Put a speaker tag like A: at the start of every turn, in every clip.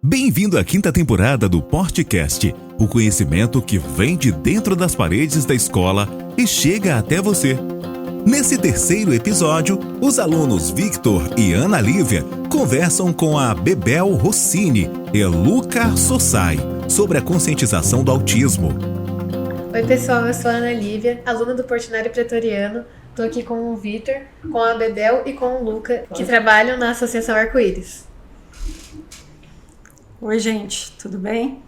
A: Bem-vindo à quinta temporada do Portcast, o conhecimento que vem de dentro das paredes da escola e chega até você. Nesse terceiro episódio, os alunos Victor e Ana Lívia conversam com a Bebel Rossini e Luca Sossai sobre a conscientização do autismo.
B: Oi pessoal, eu sou a Ana Lívia, aluna do Portinari Pretoriano. Estou aqui com o Victor, com a Bebel e com o Luca, que trabalham na Associação Arco-Íris.
C: Oi gente, tudo bem?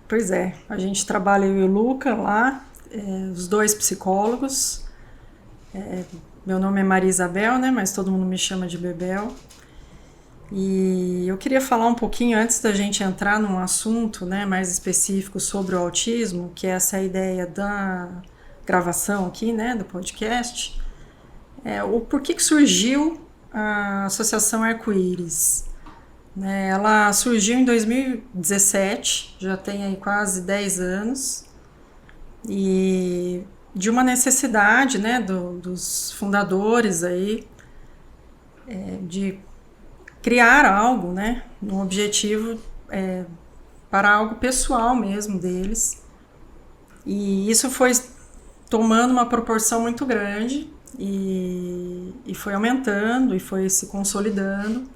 C: Pois é, a gente trabalha eu e o Luca lá, os dois psicólogos. Meu nome é Maria Isabel, né? Mas todo mundo me chama de Bebel. E eu queria falar um pouquinho, antes da gente entrar num assunto, né, mais específico sobre o autismo, que é essa ideia da gravação aqui, né, do podcast, o porquê que surgiu a Associação Arco-Íris. Ela surgiu em 2017, já tem aí quase 10 anos, e de uma necessidade, né, dos fundadores aí, de criar algo, né, um objetivo para algo pessoal mesmo deles. E isso foi tomando uma proporção muito grande e foi aumentando e foi se consolidando.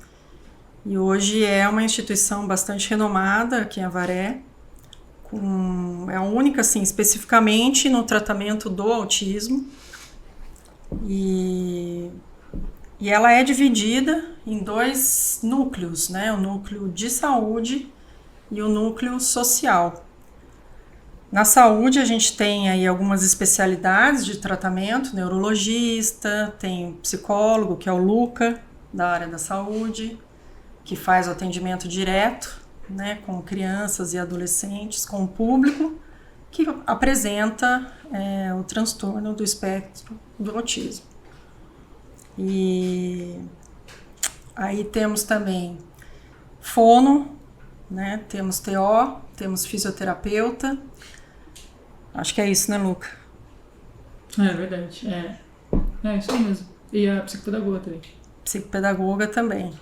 C: E hoje é uma instituição bastante renomada aqui em Avaré, é a única, assim, especificamente no tratamento do autismo. E ela é dividida em dois núcleos, né? O núcleo de saúde e o núcleo social. Na saúde a gente tem aí algumas especialidades de tratamento, neurologista, tem psicólogo, que é o Luca, da área da saúde, que faz o atendimento direto, né, com crianças e adolescentes, com o público que apresenta o transtorno do espectro do autismo. E aí temos também fono, né, temos TO, temos fisioterapeuta. Acho que é isso, né, Luca?
D: É verdade, é isso aí mesmo. E a psicopedagoga também.
C: Psicopedagoga também.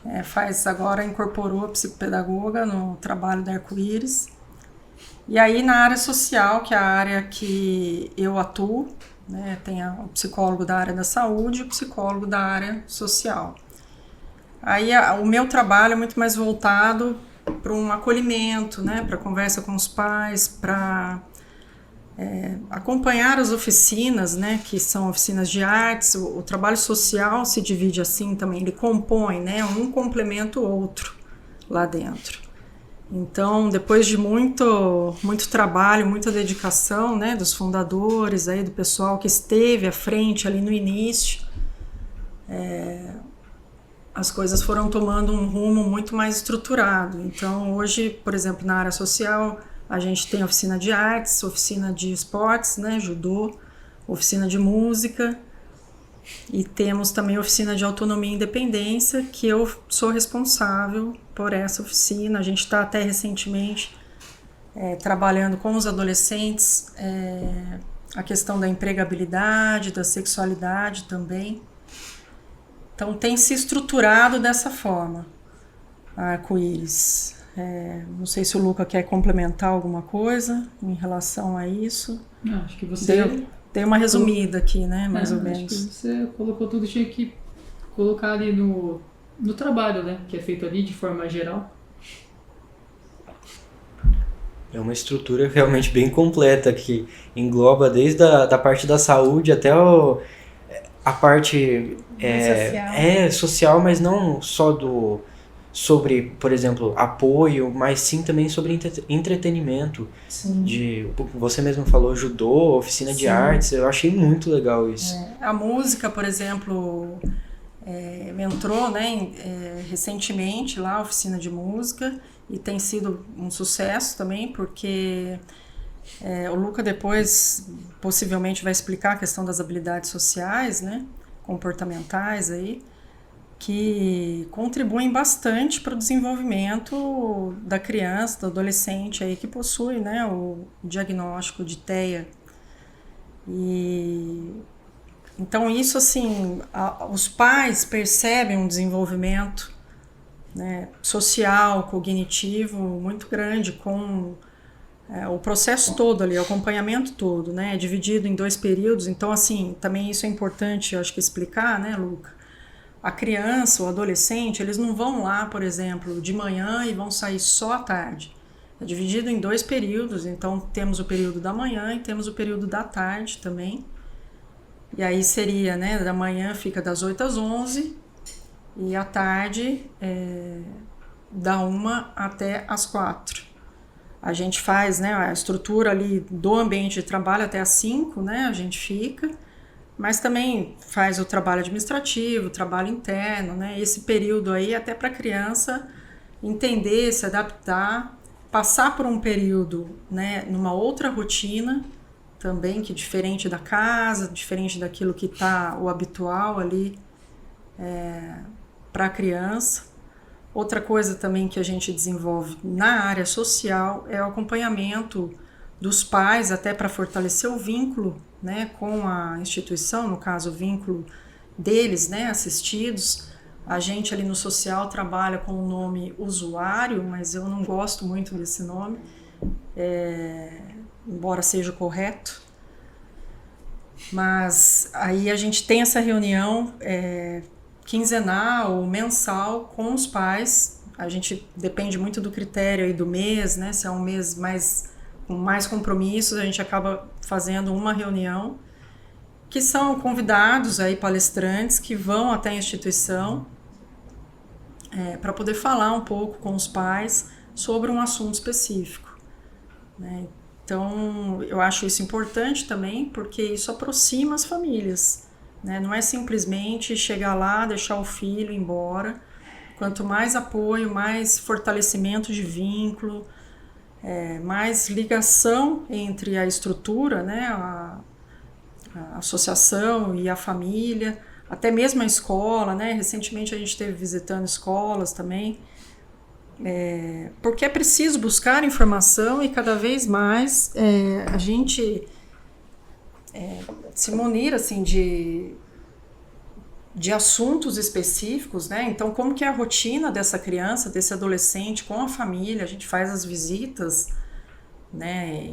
C: Agora incorporou a psicopedagoga no trabalho da Arco-Íris. E aí na área social, que é a área que eu atuo, né, tem o psicólogo da área da saúde e o psicólogo da área social. Aí o meu trabalho é muito mais voltado para um acolhimento, né, para conversa com os pais, para acompanhar as oficinas, né, que são oficinas de artes. O trabalho social se divide assim também, ele compõe, né, um complementa o outro lá dentro. Então, depois de muito trabalho, muita dedicação, né, dos fundadores, aí, do pessoal que esteve à frente ali no início, as coisas foram tomando um rumo muito mais estruturado. Então, hoje, por exemplo, na área social, a gente tem oficina de artes, oficina de esportes, né, judô, oficina de música, e temos também oficina de autonomia e independência, que eu sou responsável por essa oficina. A gente está até recentemente trabalhando com os adolescentes a questão da empregabilidade, da sexualidade também. Então tem se estruturado dessa forma a Arco-Íris. Não sei se o Luca quer complementar alguma coisa em relação a isso.
D: Não, acho que você...
C: Dei uma resumida aqui, né? Mais ou menos.
D: Acho que você colocou tudo, tinha que colocar ali no trabalho, né? Que é feito ali de forma geral.
E: É uma estrutura realmente bem completa que engloba desde a parte da saúde até a parte social, mas não só sobre, por exemplo, apoio, mas sim também sobre entretenimento.
C: Sim.
E: Você mesmo falou judô, oficina de artes, eu achei muito legal isso.
C: A música, por exemplo, entrou, né, recentemente lá, a oficina de música, e tem sido um sucesso também, porque o Luca depois possivelmente vai explicar a questão das habilidades sociais, né, comportamentais aí, que contribuem bastante para o desenvolvimento da criança, do adolescente aí que possui, né, o diagnóstico de TEA. E então isso, assim, os pais percebem um desenvolvimento né, social, cognitivo muito grande, com o processo todo ali, o acompanhamento todo, né, dividido em 2 períodos. Então, assim, também isso é importante, eu acho que explicar, né, Luca? A criança, o adolescente, eles não vão lá, por exemplo, de manhã e vão sair só à tarde. É dividido em 2 períodos, então temos o período da manhã e temos o período da tarde também. E aí seria, né, da manhã fica das 8 às 11 e à tarde da 1 até às 4. A gente faz, né, a estrutura ali do ambiente de trabalho até às 5, né, a gente fica, mas também faz o trabalho administrativo, o trabalho interno, né, esse período aí até para a criança entender, se adaptar, passar por um período, né, numa outra rotina também, que é diferente da casa, diferente daquilo que está o habitual ali para a criança. Outra coisa também que a gente desenvolve na área social é o acompanhamento dos pais, até para fortalecer o vínculo, né, com a instituição, no caso o vínculo deles, né, assistidos. A gente ali no social trabalha com o nome usuário, mas eu não gosto muito desse nome, embora seja o correto. Mas aí a gente tem essa reunião quinzenal ou mensal com os pais. A gente depende muito do critério aí do mês, né? Se é um mês com mais compromissos, a gente acaba fazendo uma reunião, que são convidados aí palestrantes que vão até a instituição para poder falar um pouco com os pais sobre um assunto específico, né? Então, eu acho isso importante também, porque isso aproxima as famílias, né? Não é simplesmente chegar lá, deixar o filho ir embora. Quanto mais apoio, mais fortalecimento de vínculo, mais ligação entre a estrutura, né, a associação e a família, até mesmo a escola, né? Recentemente a gente esteve visitando escolas também, porque é preciso buscar informação e cada vez mais a gente se munir assim, de assuntos específicos, né? Então, como que é a rotina dessa criança, desse adolescente com a família? A gente faz as visitas, né,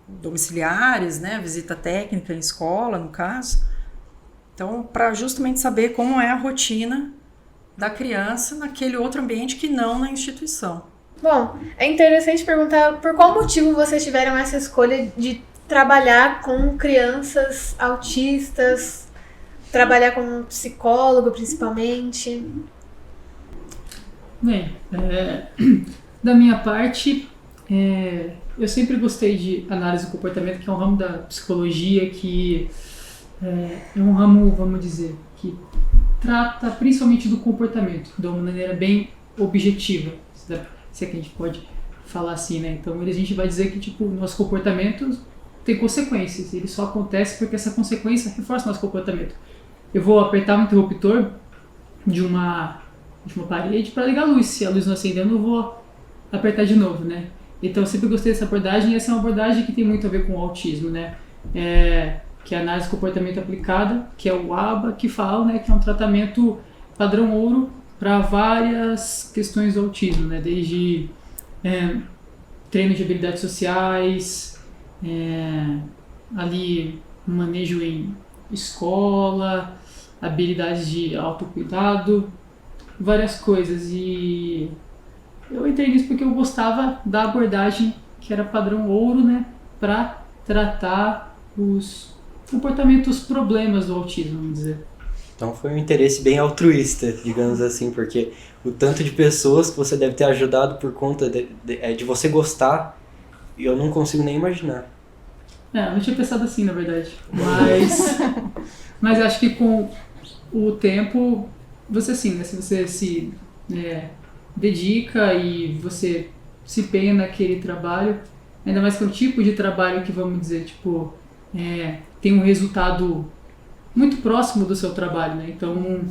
C: domiciliares, né, visita técnica em escola, no caso. Então, para justamente saber como é a rotina da criança naquele outro ambiente que não na instituição.
B: Bom, é interessante perguntar por qual motivo vocês tiveram essa escolha de trabalhar com crianças autistas, trabalhar com um psicólogo principalmente.
D: Bem, da minha parte, eu sempre gostei de análise do comportamento, que é um ramo da psicologia que é um ramo, vamos dizer, que trata principalmente do comportamento, de uma maneira bem objetiva, se é que a gente pode falar assim, né? Então a gente vai dizer que tipo, nosso comportamento tem consequências, ele só acontece porque essa consequência reforça nosso comportamento. Eu vou apertar um interruptor de uma parede para ligar a luz, se a luz não acender eu não vou apertar de novo, né? Então eu sempre gostei dessa abordagem, e essa é uma abordagem que tem muito a ver com o autismo, né? Que é a análise de comportamento aplicada, que é o ABA, que fala, né, que é um tratamento padrão ouro para várias questões do autismo, né, desde treino de habilidades sociais, ali manejo em escola, habilidades de autocuidado, várias coisas. E eu entrei nisso porque eu gostava da abordagem que era padrão ouro, né, para tratar os comportamentos, problemas do autismo, vamos dizer.
E: Então foi um interesse bem altruísta, digamos assim, porque o tanto de pessoas que você deve ter ajudado por conta de você gostar, eu não consigo nem imaginar.
D: Eu não tinha pensado assim, na verdade. Mas acho que com o tempo, você sim, né? Se você se dedica e você se empenha naquele trabalho, ainda mais que é um tipo de trabalho que, vamos dizer, tipo, tem um resultado muito próximo do seu trabalho, né? Então,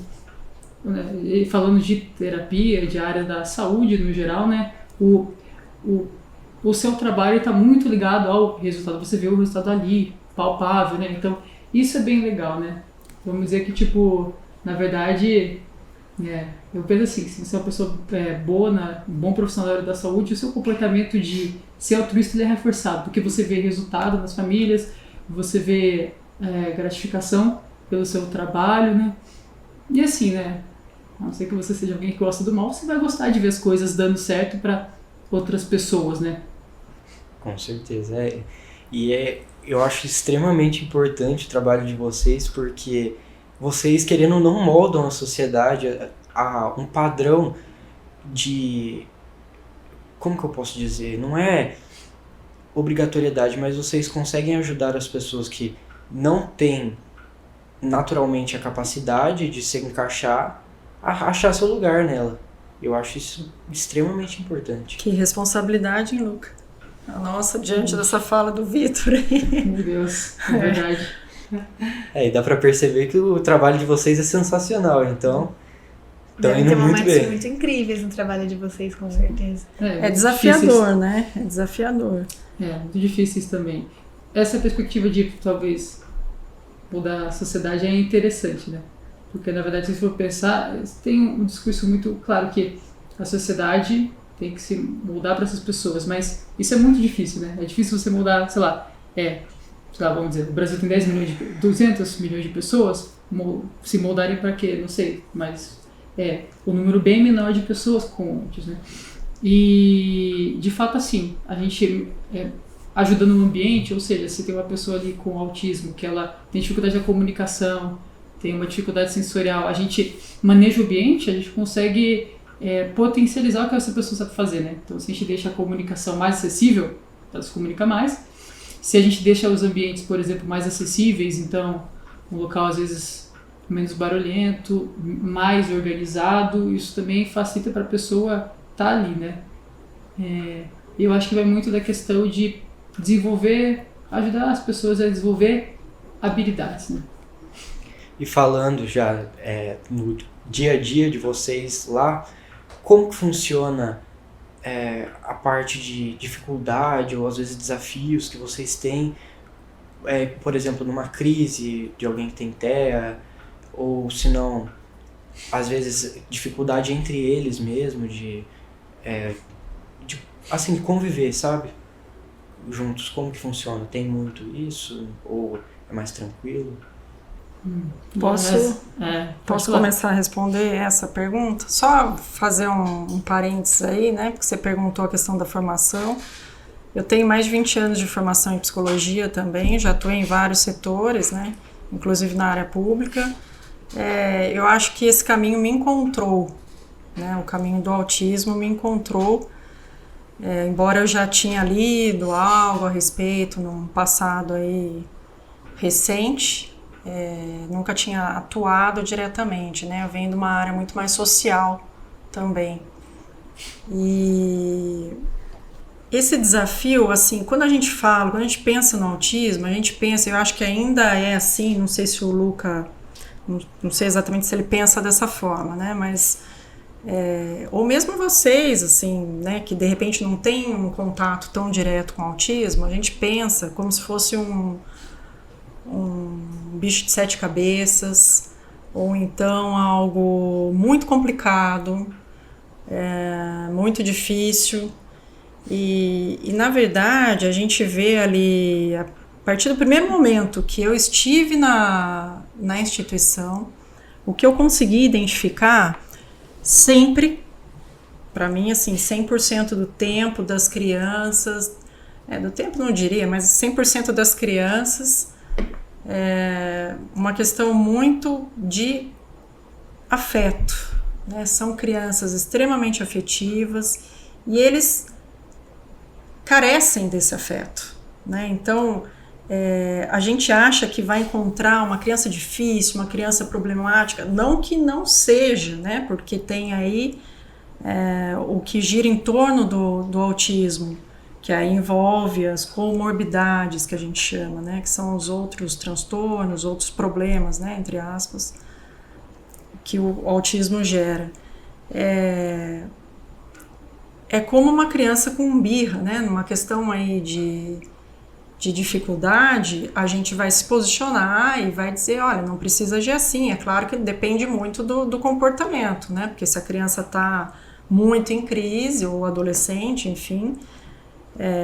D: falando de terapia, de área da saúde no geral, né? O seu trabalho está muito ligado ao resultado. Você vê o resultado ali, palpável, né? Então, isso é bem legal, né? Vamos dizer que, tipo, na verdade, Eu penso assim, se você é uma pessoa boa, um bom profissional da área da saúde, o seu comportamento de ser altruísta ele é reforçado, porque você vê resultado nas famílias, você vê gratificação pelo seu trabalho, né? E assim, né? A não ser que você seja alguém que gosta do mal, você vai gostar de ver as coisas dando certo para outras pessoas, né?
E: Com certeza, eu acho extremamente importante o trabalho de vocês, porque vocês, querendo ou não, moldam a sociedade a um padrão de... Como que eu posso dizer? Não é obrigatoriedade, mas vocês conseguem ajudar as pessoas que não têm naturalmente a capacidade de se encaixar a achar seu lugar nela. Eu acho isso extremamente importante.
C: Que responsabilidade, hein, Luca? A nossa, diante dessa fala do Vitor aí.
D: Meu Deus, é verdade.
E: E dá pra perceber que o trabalho de vocês é sensacional, então estão
B: Deve
E: indo
B: ter
E: muito
B: momentos
E: bem.
B: muito incríveis no trabalho de vocês, com certeza.
C: É desafiador, difíceis, né? É desafiador.
D: Muito difíceis também. Essa perspectiva de talvez mudar a sociedade é interessante, né? Porque na verdade, se for pensar, tem um discurso muito claro que a sociedade tem que se moldar para essas pessoas, mas isso é muito difícil, né? É difícil você moldar, sei lá, vamos dizer, o Brasil tem 200 milhões de pessoas, se moldarem para quê? Não sei, mas um número bem menor de pessoas com antes, né? E, de fato, assim, a gente ajudando no ambiente, ou seja, se tem uma pessoa ali com autismo, que ela tem dificuldade da comunicação, tem uma dificuldade sensorial, a gente maneja o ambiente, a gente consegue potencializar o que essa pessoa sabe fazer, né? Então, se a gente deixa a comunicação mais acessível, ela se comunica mais. Se a gente deixa os ambientes, por exemplo, mais acessíveis, então, um local, às vezes, menos barulhento, mais organizado, isso também facilita para a pessoa estar ali, né? Eu acho que vai muito da questão de ajudar as pessoas a desenvolver habilidades, né?
E: E falando já no dia a dia de vocês lá, como que funciona a parte de dificuldade ou às vezes desafios que vocês têm, por exemplo, numa crise de alguém que tem TEA, ou se não, às vezes dificuldade entre eles mesmo, de assim, conviver, sabe? Juntos, como que funciona? Tem muito isso? Ou é mais tranquilo?
C: Posso começar a responder essa pergunta? Só fazer um parênteses aí, né? Porque você perguntou a questão da formação. Eu tenho mais de 20 anos de formação em psicologia também, já atuei em vários setores, né? Inclusive na área pública. Eu acho que esse caminho me encontrou, né? O caminho do autismo me encontrou, embora eu já tinha lido algo a respeito num passado aí recente. Nunca tinha atuado diretamente, né? Eu venho de uma área muito mais social também. E esse desafio, assim, quando a gente pensa no autismo, a gente pensa, eu acho que ainda é assim, não sei se o Luca, não sei exatamente se ele pensa dessa forma, né? Mas, ou mesmo vocês, assim, né? Que de repente não tem um contato tão direto com o autismo, a gente pensa como se fosse um bicho de 7 cabeças, ou então algo muito complicado, muito difícil. E na verdade a gente vê ali, a partir do primeiro momento que eu estive na instituição, o que eu consegui identificar sempre, para mim, assim, 100% do tempo das crianças, do tempo não diria, mas 100% das crianças, uma questão muito de afeto, né? São crianças extremamente afetivas e eles carecem desse afeto, né? Então, a gente acha que vai encontrar uma criança difícil, uma criança problemática, não que não seja, né? Porque tem aí o que gira em torno do autismo, que aí envolve as comorbidades que a gente chama, né, que são os outros transtornos, outros problemas, né, entre aspas, que o autismo gera. É como uma criança com birra, né, numa questão aí de de dificuldade, a gente vai se posicionar e vai dizer, olha, não precisa agir assim. É claro que depende muito do comportamento, né? Porque se a criança está muito em crise, ou adolescente, enfim,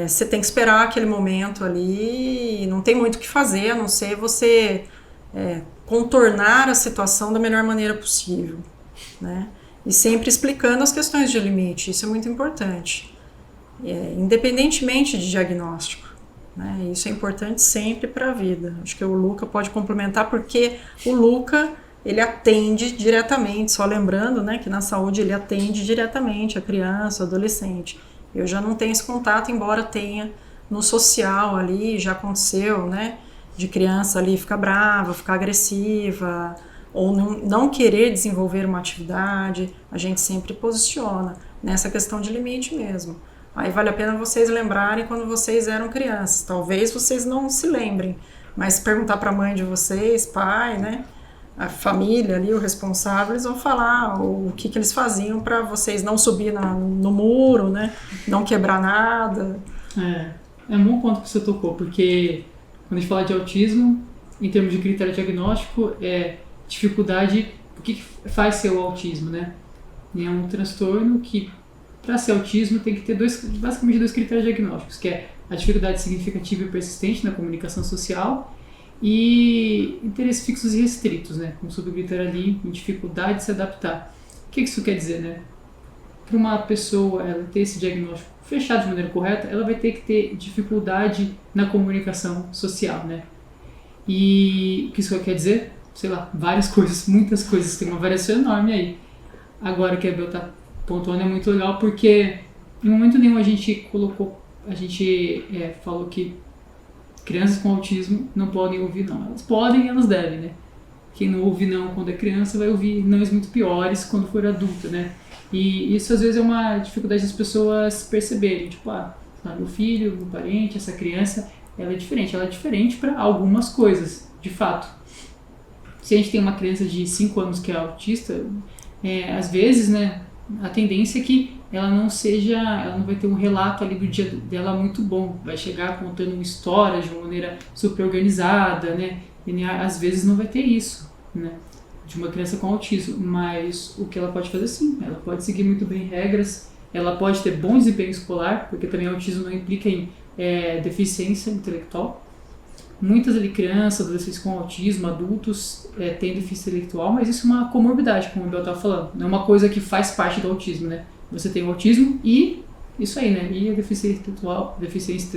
C: você tem que esperar aquele momento ali e não tem muito o que fazer, a não ser você contornar a situação da melhor maneira possível, né? E sempre explicando as questões de limite, isso é muito importante, independentemente de diagnóstico, né? Isso é importante sempre para a vida. Acho que o Luca pode complementar, porque o Luca, ele atende diretamente, só lembrando, né, que na saúde ele atende diretamente a criança, adolescente. Eu já não tenho esse contato, embora tenha no social ali, já aconteceu, né, de criança ali ficar brava, ficar agressiva, ou não querer desenvolver uma atividade. A gente sempre posiciona nessa questão de limite mesmo. Aí vale a pena vocês lembrarem quando vocês eram crianças. Talvez vocês não se lembrem, mas se perguntar para a mãe de vocês, pai, né, a família ali, o responsável, eles vão falar o que eles faziam para vocês não subir no muro, né, não quebrar nada.
D: É um bom ponto que você tocou, porque quando a gente fala de autismo, em termos de critério diagnóstico, dificuldade, o que faz ser o autismo, né? E é um transtorno que, para ser autismo, tem que ter basicamente dois critérios diagnósticos, que é a dificuldade significativa e persistente na comunicação social e interesses fixos e restritos, né? Como subcritério ali, em dificuldade de se adaptar. O que isso quer dizer, né? Para uma pessoa ela ter esse diagnóstico fechado de maneira correta, ela vai ter que ter dificuldade na comunicação social, né? E o que isso quer dizer? Sei lá, várias coisas, muitas coisas, tem uma variação enorme aí. Agora que a Bel tá pontuando é muito legal, porque em momento nenhum a gente falou que crianças com autismo não podem ouvir não. Elas podem e elas devem, né? Quem não ouve não quando é criança vai ouvir nãos muito piores quando for adulto, né? E isso às vezes é uma dificuldade das pessoas perceberem, tipo, meu filho, meu parente, essa criança, ela é diferente para algumas coisas, de fato. Se a gente tem uma criança de 5 anos que é autista, às vezes, né, a tendência é que ela não vai ter um relato ali do dia dela muito bom, vai chegar contando uma história de uma maneira super organizada, né, e às vezes não vai ter isso, né, de uma criança com autismo, mas o que ela pode fazer sim, ela pode seguir muito bem regras, ela pode ter bom desempenho escolar, porque também autismo não implica em deficiência intelectual. Muitas crianças, adolescentes com autismo, adultos têm deficiência intelectual, mas isso é uma comorbidade, como o Bel estava falando, não é uma coisa que faz parte do autismo, né? Você tem o autismo e isso aí, né? E a deficiência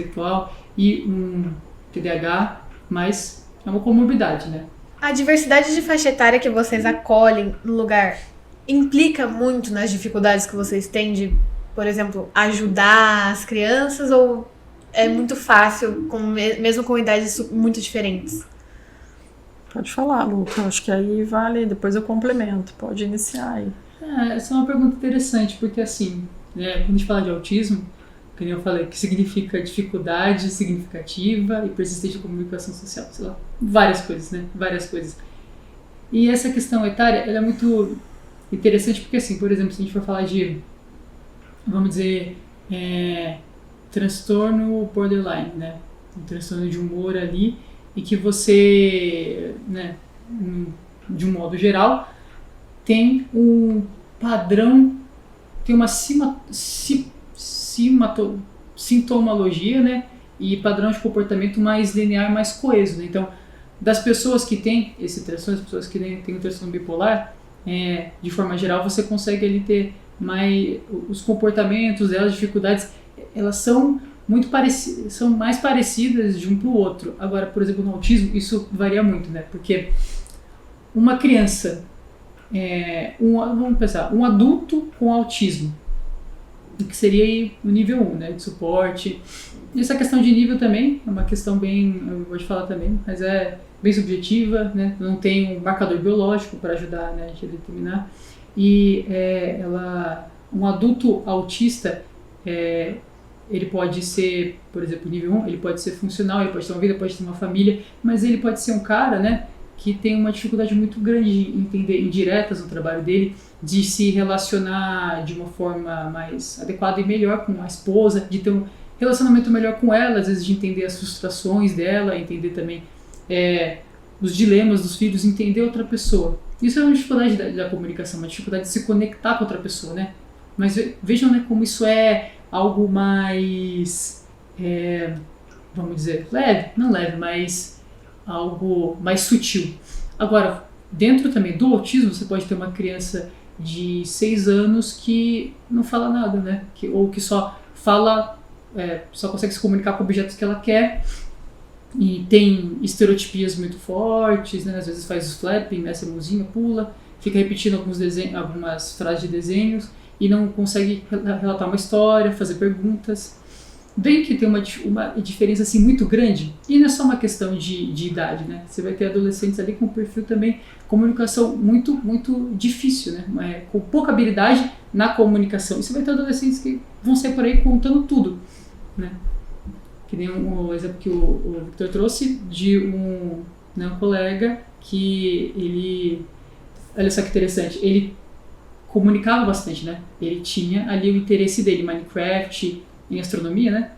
D: intelectual e um TDAH, mas é uma comorbidade, né?
B: A diversidade de faixa etária que vocês acolhem no lugar implica muito nas dificuldades que vocês têm de, por exemplo, ajudar as crianças, ou é muito fácil, mesmo com idades muito diferentes?
C: Pode falar, Luca. Acho que aí vale, depois eu complemento. Pode iniciar aí.
D: Essa é uma pergunta interessante, porque assim, quando a gente fala de autismo, como eu falei, que significa dificuldade significativa e persistente de comunicação social, sei lá, várias coisas, né? Várias coisas. E essa questão etária, ela é muito interessante porque, assim, por exemplo, se a gente for falar de, vamos dizer, transtorno borderline, né? Um transtorno de humor ali, e que você, né, de um modo geral, tem um padrão, tem uma sintomologia, né, e padrão de comportamento mais linear, mais coeso, né? Então, das pessoas que têm esse transtorno, as pessoas que têm o transtorno bipolar, de forma geral, você consegue ali ter mais os comportamentos delas, dificuldades, elas são muito parecidas, são mais parecidas de um para o outro. Agora, por exemplo, no autismo, isso varia muito, né? Porque uma criança, vamos pensar, um adulto com autismo, que seria aí o nível 1, né, de suporte. E essa questão de nível também é uma questão bem, eu vou te falar também, mas é bem subjetiva, né? Não tem um marcador biológico para ajudar, né, a gente a determinar. E um adulto autista, ele pode ser, por exemplo, nível 1, ele pode ser funcional, ele pode ter uma vida, pode ter uma família, mas ele pode ser um cara, né, que tem uma dificuldade muito grande em entender indiretas no trabalho dele, de se relacionar de uma forma mais adequada e melhor com a esposa, de ter relacionamento melhor com ela, às vezes de entender as frustrações dela, entender também os dilemas dos filhos, entender outra pessoa. Isso é uma dificuldade da comunicação, uma dificuldade de se conectar com outra pessoa, né? Mas vejam, né, como isso é algo mais, vamos dizer, não leve, mas algo mais sutil. Agora, dentro também do autismo, você pode ter uma criança de 6 anos que não fala nada, né? Ou que só fala, só consegue se comunicar com objetos que ela quer, e tem estereotipias muito fortes, né? Às vezes faz o flapping, mexe a mãozinha, pula, fica repetindo algumas frases de desenhos e não consegue relatar uma história, fazer perguntas. Bem que tem uma diferença assim muito grande, e não é só uma questão de idade, né? Você vai ter adolescentes ali com um perfil também, comunicação muito, muito difícil, né? Com pouca habilidade na comunicação. E você vai ter adolescentes que vão sair por aí contando tudo, né? Que nem um exemplo que o Victor trouxe de um colega que ele, olha só que interessante, ele comunicava bastante, né? Ele tinha ali o interesse dele, Minecraft, em astronomia, né?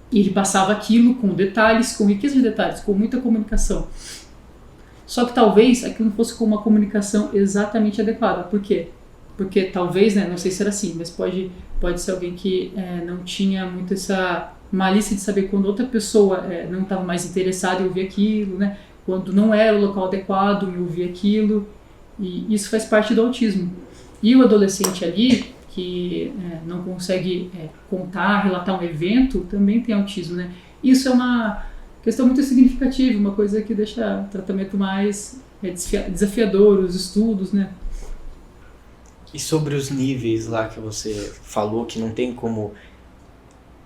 D: E ele passava aquilo com detalhes, com riqueza de detalhes, com muita comunicação. Só que talvez aquilo não fosse com uma comunicação exatamente adequada. Por quê? Porque talvez, né, não sei se era assim, mas pode ser alguém que não tinha muito essa malícia de saber quando outra pessoa não estava mais interessada em ouvir aquilo, né? Quando não era o local adequado em ouvir aquilo. E isso faz parte do autismo. E o adolescente ali, que não consegue contar, relatar um evento, também tem autismo, né? Isso é uma questão muito significativa, uma coisa que deixa o tratamento mais desafiador, os estudos, né?
E: E sobre os níveis lá que você falou, que não tem como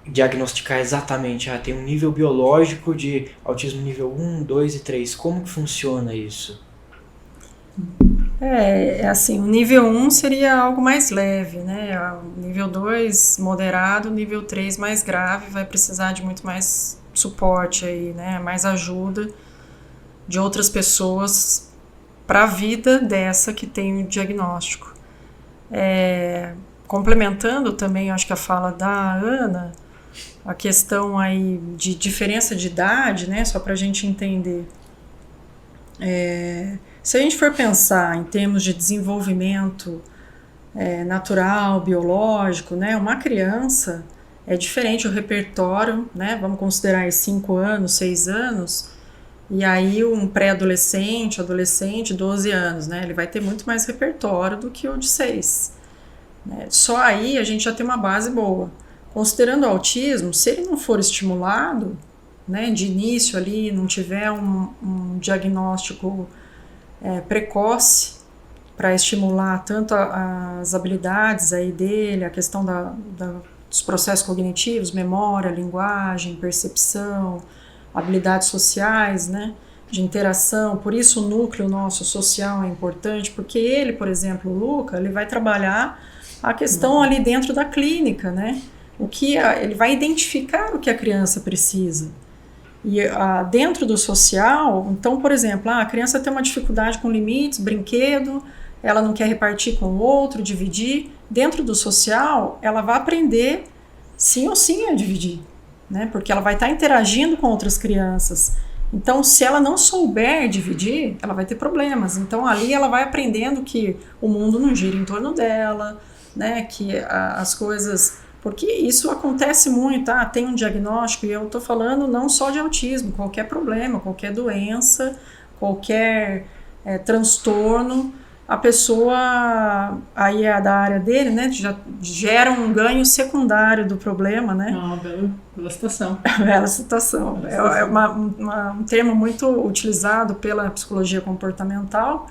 E: diagnosticar exatamente, tem um nível biológico de autismo nível 1, 2 e 3, como que funciona isso?
C: Assim, o nível 1 seria algo mais leve, né? O nível 2, moderado, o nível 3, mais grave, vai precisar de muito mais suporte aí, né? Mais ajuda de outras pessoas para a vida dessa que tem o diagnóstico. Complementando também, acho que a fala da Ana, a questão aí de diferença de idade, né? Só para a gente entender. Se a gente for pensar em termos de desenvolvimento natural, biológico, né, uma criança é diferente o repertório, né, vamos considerar aí 5 anos, 6 anos, e aí um pré-adolescente, adolescente, 12 anos, né, ele vai ter muito mais repertório do que o de 6. Né? Só aí a gente já tem uma base boa. Considerando o autismo, se ele não for estimulado, né, de início ali, não tiver um diagnóstico precoce para estimular tanto as habilidades aí dele, a questão dos processos cognitivos, memória, linguagem, percepção, habilidades sociais, né, de interação. Por isso o núcleo nosso social é importante, porque ele, por exemplo, o Luca, ele vai trabalhar a questão ali dentro da clínica, né, ele vai identificar o que a criança precisa. E dentro do social, então, por exemplo, a criança tem uma dificuldade com limites, brinquedo, ela não quer repartir com o outro, dividir. Dentro do social, ela vai aprender sim ou sim a dividir, né? Porque ela vai estar interagindo com outras crianças. Então, se ela não souber dividir, ela vai ter problemas. Então, ali ela vai aprendendo que o mundo não gira em torno dela, né? Que as coisas... Porque isso acontece muito, tem um diagnóstico, e eu estou falando não só de autismo, qualquer problema, qualquer doença, qualquer transtorno, a pessoa, aí da área dele, né, já gera um ganho secundário do problema, né?
D: Bela situação.
C: Bela situação. É um termo muito utilizado pela psicologia comportamental,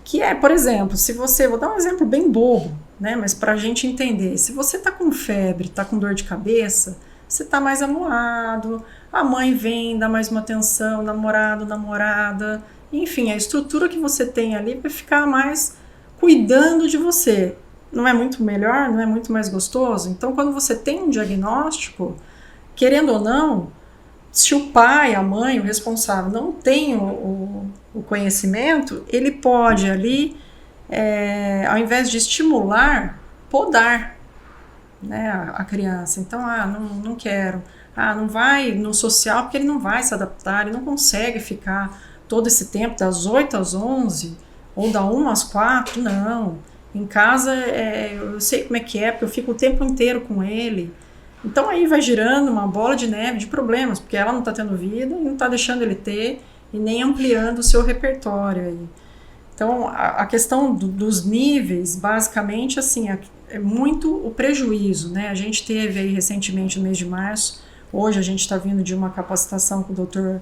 C: que por exemplo, vou dar um exemplo bem bobo, né, mas para a gente entender, se você está com febre, está com dor de cabeça, você está mais amuado, a mãe vem, dá mais uma atenção, namorado, namorada, enfim, a estrutura que você tem ali vai ficar mais cuidando de você. Não é muito melhor? Não é muito mais gostoso? Então, quando você tem um diagnóstico, querendo ou não, se o pai, a mãe, o responsável não tem o conhecimento, ele pode ali, ao invés de estimular, podar. né, a criança. Então, não quero. Não vai no social porque ele não vai se adaptar, ele não consegue ficar todo esse tempo, das 8 às 11, ou da 1 às 4, não. Em casa, eu sei como é que é, porque eu fico o tempo inteiro com ele. Então aí vai girando uma bola de neve de problemas, porque ela não está tendo vida e não está deixando ele ter, e nem ampliando o seu repertório aí. Então, a questão dos níveis, basicamente, assim, é muito o prejuízo, né? A gente teve aí recentemente, no mês de março, hoje a gente está vindo de uma capacitação com o Dr.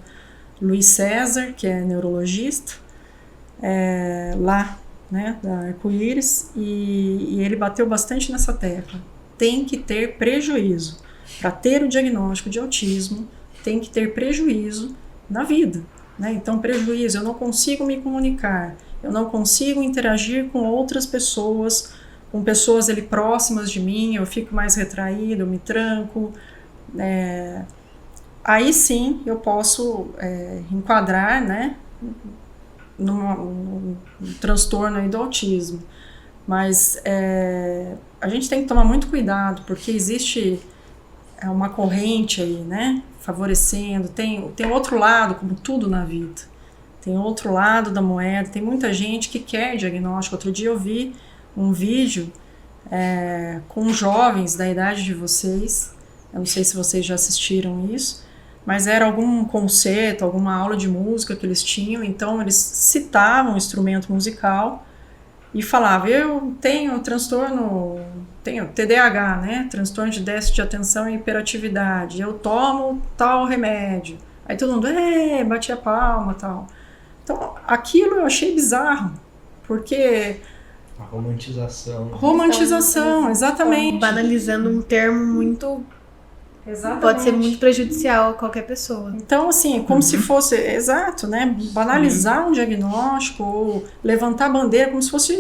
C: Luiz César, que é neurologista, lá, né, da Arco-Íris, e ele bateu bastante nessa tecla. Tem que ter prejuízo. Para ter o diagnóstico de autismo, tem que ter prejuízo na vida, né? Então, prejuízo, eu não consigo me comunicar, eu não consigo interagir com outras pessoas, com pessoas ali próximas de mim, eu fico mais retraído, eu me tranco. Aí sim eu posso enquadrar, né, num transtorno aí do autismo. Mas a gente tem que tomar muito cuidado, porque existe uma corrente aí, né, favorecendo, tem outro lado, como tudo na vida. Tem outro lado da moeda, tem muita gente que quer diagnóstico. Outro dia eu vi um vídeo com jovens da idade de vocês, eu não sei se vocês já assistiram isso, mas era algum concerto, alguma aula de música que eles tinham, então eles citavam um instrumento musical e falavam, eu tenho tenho TDAH, né, transtorno de déficit de atenção e hiperatividade, eu tomo tal remédio. Aí todo mundo, batia palma e tal. Então, aquilo eu achei bizarro, porque...
E: A romantização.
C: Romantização, exatamente.
B: Banalizando um termo muito...
C: Exatamente.
B: Pode ser muito prejudicial a qualquer pessoa.
C: Então, assim, como se fosse... Exato, né? Banalizar um diagnóstico ou levantar a bandeira como se fosse...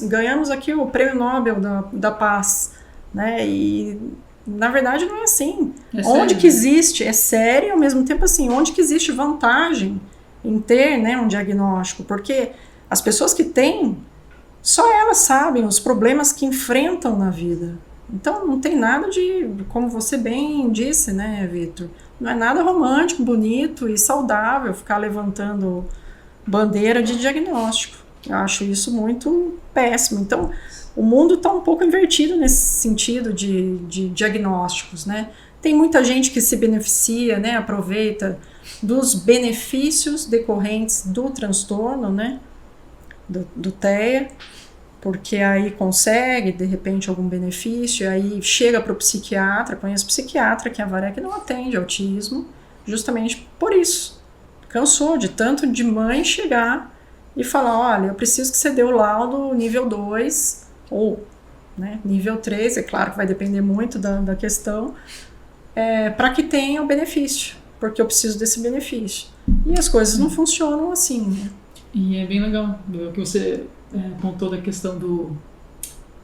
C: ganhamos aqui o prêmio Nobel da Paz, né? E... Na verdade, não é assim. Onde que existe... É sério, ao mesmo tempo, assim, onde que existe vantagem em ter, né, um diagnóstico, porque as pessoas que têm, só elas sabem os problemas que enfrentam na vida. Então não tem nada de, como você bem disse, né, Vitor, não é nada romântico, bonito e saudável ficar levantando bandeira de diagnóstico. Eu acho isso muito péssimo. Então o mundo está um pouco invertido nesse sentido de diagnósticos, né? Tem muita gente que se beneficia, né, aproveita dos benefícios decorrentes do transtorno, né, do TEA, porque aí consegue, de repente, algum benefício, aí chega para o psiquiatra, conhece psiquiatra, que a Varec não atende autismo, justamente por isso. Cansou de tanto de mãe chegar e falar, olha, eu preciso que você dê o laudo nível 2, ou né, nível 3, é claro que vai depender muito da questão, para que tenha o benefício, porque eu preciso desse benefício. E as coisas não funcionam assim, né?
D: E é bem legal o que você contou da questão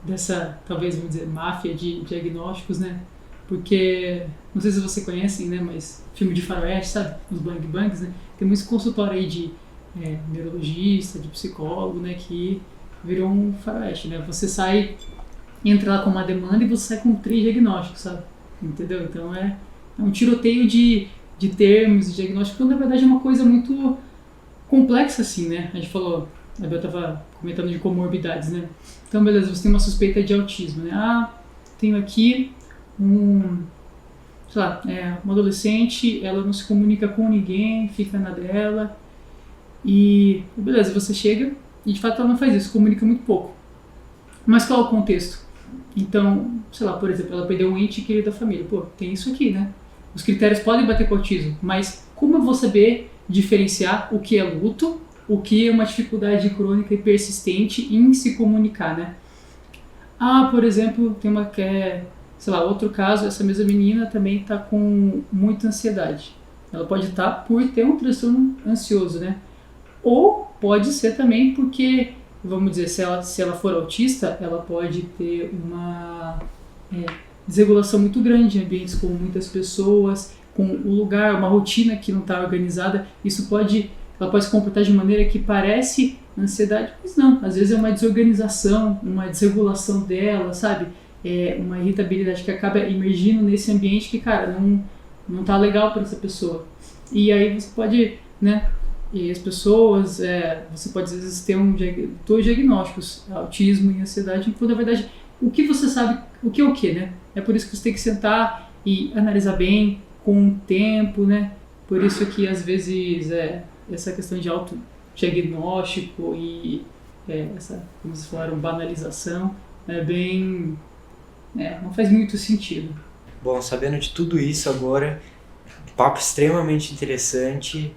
D: dessa, talvez, vamos dizer, máfia de diagnósticos, né? Porque, não sei se vocês conhecem, né, mas filme de faroeste, sabe? Os bang bangs, né? Tem muito consultório aí de neurologista, de psicólogo, né, que virou um faroeste, né? Você entra lá com uma demanda e você sai com 3 diagnósticos, sabe? Entendeu? Então é um tiroteio de termos, de diagnóstico, quando na verdade é uma coisa muito complexa assim, né? A gente falou, a Bel estava comentando de comorbidades, né? Então beleza, você tem uma suspeita de autismo, né? Tenho aqui uma adolescente, ela não se comunica com ninguém, fica na dela, e beleza, você chega e de fato ela não faz isso, comunica muito pouco. Mas qual é o contexto? Então, sei lá, por exemplo, ela perdeu um ente querido da família. Pô, tem isso aqui, né? Os critérios podem bater com o autismo, mas como eu vou saber diferenciar o que é luto, o que é uma dificuldade crônica e persistente em se comunicar, né? Por exemplo, tem uma que outro caso, essa mesma menina também está com muita ansiedade. Ela pode estar por ter um transtorno ansioso, né? Ou pode ser também porque, vamos dizer, se ela for autista, ela pode ter uma desregulação muito grande em ambientes com muitas pessoas, com o lugar, uma rotina que não está organizada. Ela pode se comportar de maneira que parece ansiedade, mas não. Às vezes é uma desorganização, uma desregulação dela, sabe? uma irritabilidade que acaba emergindo nesse ambiente que, cara, não tá legal para essa pessoa. E aí você pode, né, e as pessoas, você pode às vezes ter dois diagnósticos, autismo e ansiedade, quando na verdade o que você sabe, o que é o que, né? É por isso que você tem que sentar e analisar bem, com o tempo, né? Por isso que às vezes essa questão de autodiagnóstico e essa, como vocês falaram, banalização, não faz muito sentido.
E: Bom, sabendo de tudo isso agora, papo extremamente interessante.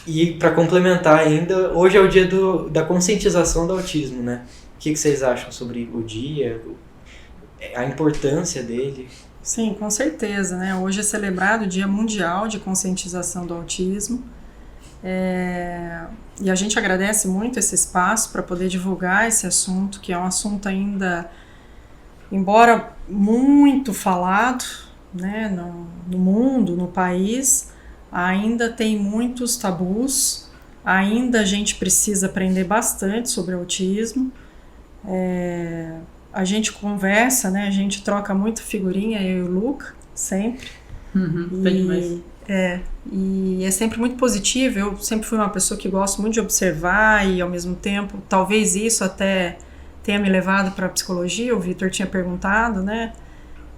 E: E para complementar ainda, hoje é o dia da conscientização do autismo, né? O que vocês acham sobre o dia, a importância dele?
C: Sim, com certeza, né? Hoje é celebrado o Dia Mundial de Conscientização do Autismo. E a gente agradece muito esse espaço para poder divulgar esse assunto, que é um assunto ainda, embora muito falado, né, no mundo, no país, ainda tem muitos tabus, ainda a gente precisa aprender bastante sobre autismo. A gente conversa, né, a gente troca muito figurinha, eu e o Luca, sempre. E é sempre muito positivo. Eu sempre fui uma pessoa que gosto muito de observar e, ao mesmo tempo, talvez isso até tenha me levado para a psicologia. O Vitor tinha perguntado, né?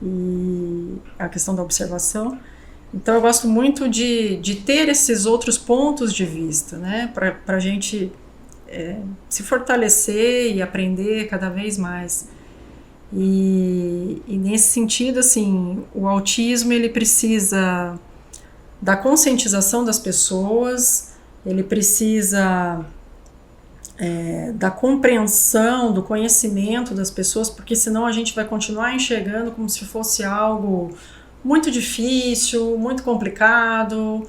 C: E a questão da observação. Então, eu gosto muito de ter esses outros pontos de vista, né? Para a gente se fortalecer e aprender cada vez mais. E nesse sentido, assim, o autismo, ele precisa da conscientização das pessoas, ele precisa da compreensão, do conhecimento das pessoas, porque senão a gente vai continuar enxergando como se fosse algo muito difícil, muito complicado,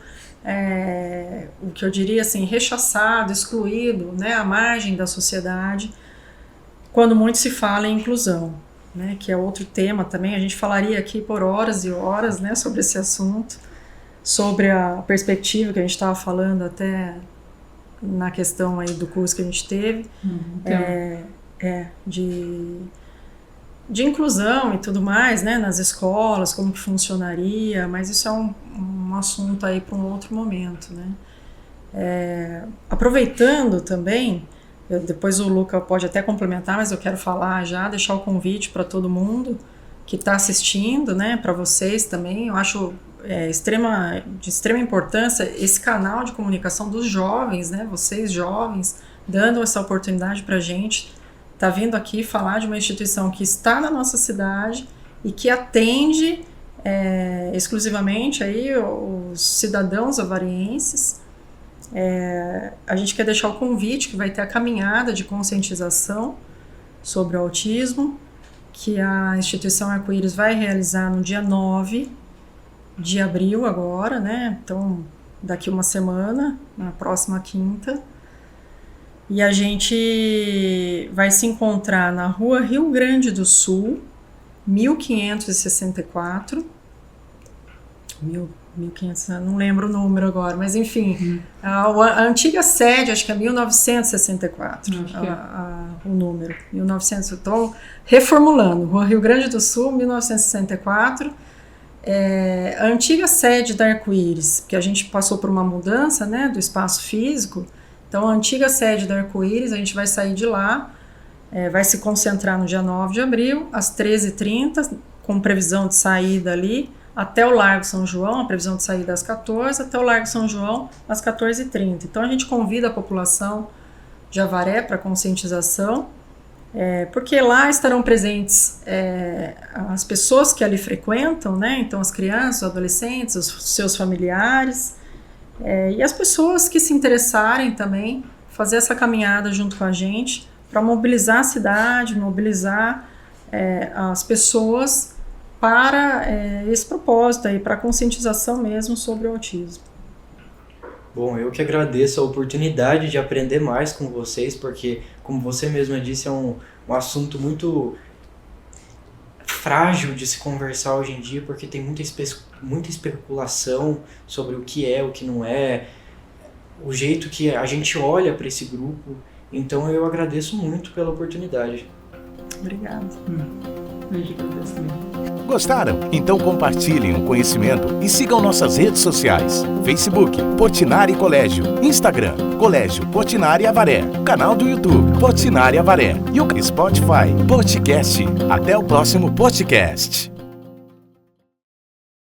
C: o que eu diria assim, rechaçado, excluído, né, à margem da sociedade, quando muito se fala em inclusão, né, que é outro tema também. A gente falaria aqui por horas e horas, né, sobre esse assunto, sobre a perspectiva que a gente estava falando até na questão aí do curso que a gente teve, de inclusão e tudo mais, né, nas escolas, como que funcionaria, mas isso é um assunto aí para um outro momento, né. Aproveitando também, depois o Luca pode até complementar, mas eu quero falar já, deixar o convite para todo mundo que está assistindo, né, para vocês também. Eu acho de extrema importância esse canal de comunicação dos jovens, né, vocês jovens, dando essa oportunidade para a gente tá vindo aqui falar de uma instituição que está na nossa cidade e que atende exclusivamente aí os cidadãos avarienses. A gente quer deixar o convite que vai ter a caminhada de conscientização sobre o autismo, que a instituição Arco-Íris vai realizar no dia 9 de abril agora, né? Então, daqui uma semana, na próxima quinta. E a gente vai se encontrar na Rua Rio Grande do Sul, 1564. 1500, não lembro o número agora, mas enfim, a antiga sede, acho que é 1964, o número, 1900, estou reformulando, Rua Rio Grande do Sul, 1964, a antiga sede da Arco-Íris, que a gente passou por uma mudança, né, do espaço físico. Então, a antiga sede da Arco-Íris, a gente vai sair de lá, vai se concentrar no dia 9 de abril, às 13h30, com previsão de saída ali, até o Largo São João, a previsão de saída às 14h, até o Largo São João, às 14h30. Então, a gente convida a população de Avaré para conscientização, porque lá estarão presentes as pessoas que ali frequentam, né? Então, as crianças, os adolescentes, os seus familiares, e as pessoas que se interessarem também, fazer essa caminhada junto com a gente para mobilizar a cidade, mobilizar as pessoas para esse propósito aí, para a conscientização mesmo sobre o autismo.
E: Bom, eu que agradeço a oportunidade de aprender mais com vocês, porque, como você mesma disse, é um assunto muito frágil de se conversar hoje em dia, porque tem muita especulação sobre o que é, o que não é, o jeito que a gente olha para esse grupo. Então eu agradeço muito pela oportunidade.
C: Obrigada.
D: a gente agradece também.
F: Gostaram? Então compartilhem o conhecimento e sigam nossas redes sociais. Facebook, Portinari Colégio. Instagram, Colégio Portinari Avaré. Canal do YouTube, Portinari Avaré. E o Spotify, Podcast. Até o próximo podcast.